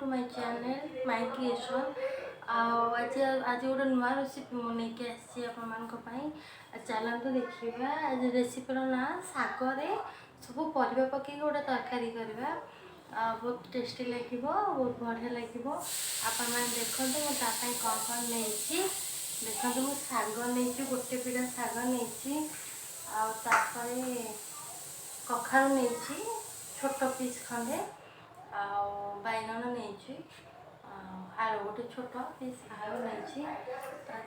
To my channel my creation. आज आज गोटे नुआ रेसिपी मुझे आसी आप चलते देखा। आज रेसिपीर ना सागरे सब परिवा पकई गोटे तरकारी करवा। बहुत टेस्टी लगे, बहुत बढ़िया लगे। आपण देखो मुझे कौन कौन नहीं देखो। मुझे शाग नहीं गोटे पीड़ा शाग नहीं कखार नहीं छोट पीस खंडे बैगन नहीं आलू गोटे छोट पीस आलू नहीं।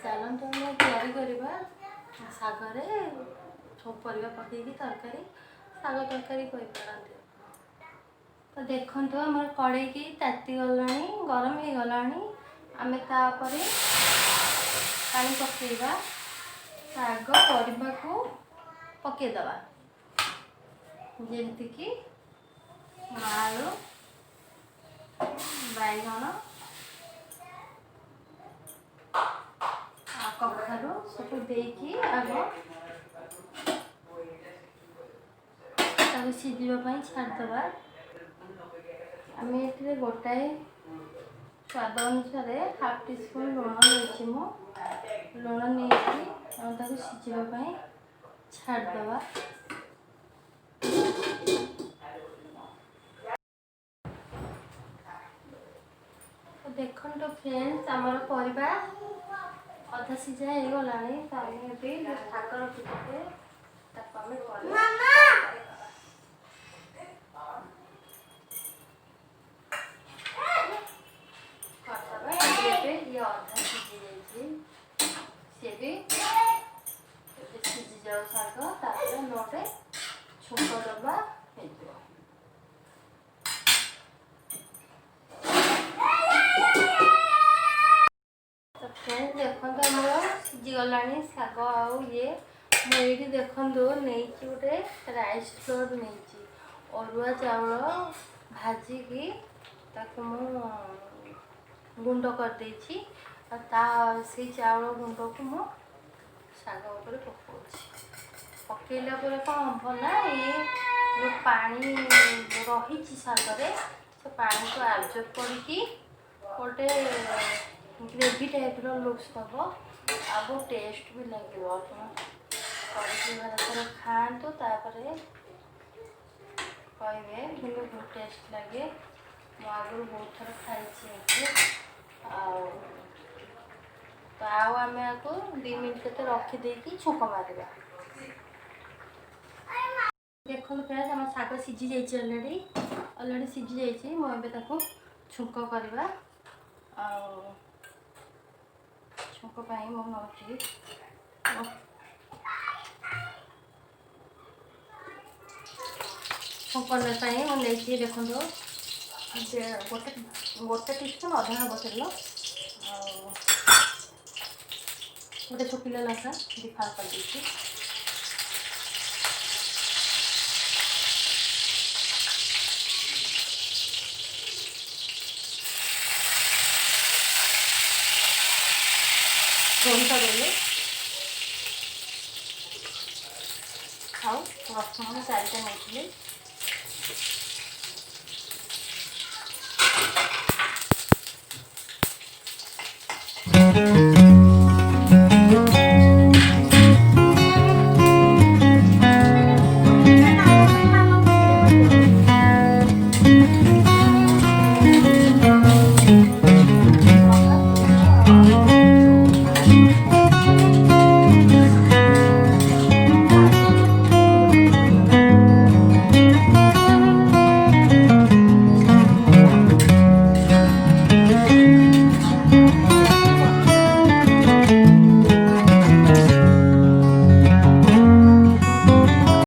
चलते आम तैयारी करवा सागरे सब परिवा पकई तरकारी साग तरकारी करते। तो देखो आम कड़े की ताती गला गरम हो गला आम तापर पानी पकेवा साग परिवा को पकेदवा जमीक आलू बैगन कखारू सब देकी आग सीझापी छाड़दे। आम ये गोटाए स्वाद अनुसार हाफ टी स्पून लुण नहीं लुण नहीं सीझापी छाड़दे। देखो तो फ्रेंड्स आमर परिवा अधा सीझा हो गला तो आम शाग रखिए ये अधा सीझी सी भी सीझी जाओ शाग नोटे छुंक दबा देखो आम सीझीगला शाग आउ ये मुझे देखो नहीं गोटे राइस फ्लोर नहीं अरुआ चाउल भाजिकी गुंड करदे से चाउल गुंड को मु शाग उपर पकईला कौन हम ना ये जो पानी रही सागरे से पानी को आब्जर्व करके गोटे ग्रेवी टाइप लुक्स दब आ बहुत टेस्ट भी लगे। आप खातु कहे कि बहुत टेस्ट लगे। मु आगु बहुत थर खाई तो आम आपको 2 मिनट के रखीदे छुक मार। देखो फ्रेंड्स आम शाग सीझी जाइए अलरेडी सीझी जाइए। मुझे छुक करवा छुक मुझे छुकने मुझे देखो गोटे टीस्पून अधा बतेल गोटे शुखिला लंका डिफाल कर दी सोनसा देले खाओ रसुण 4टा नहीं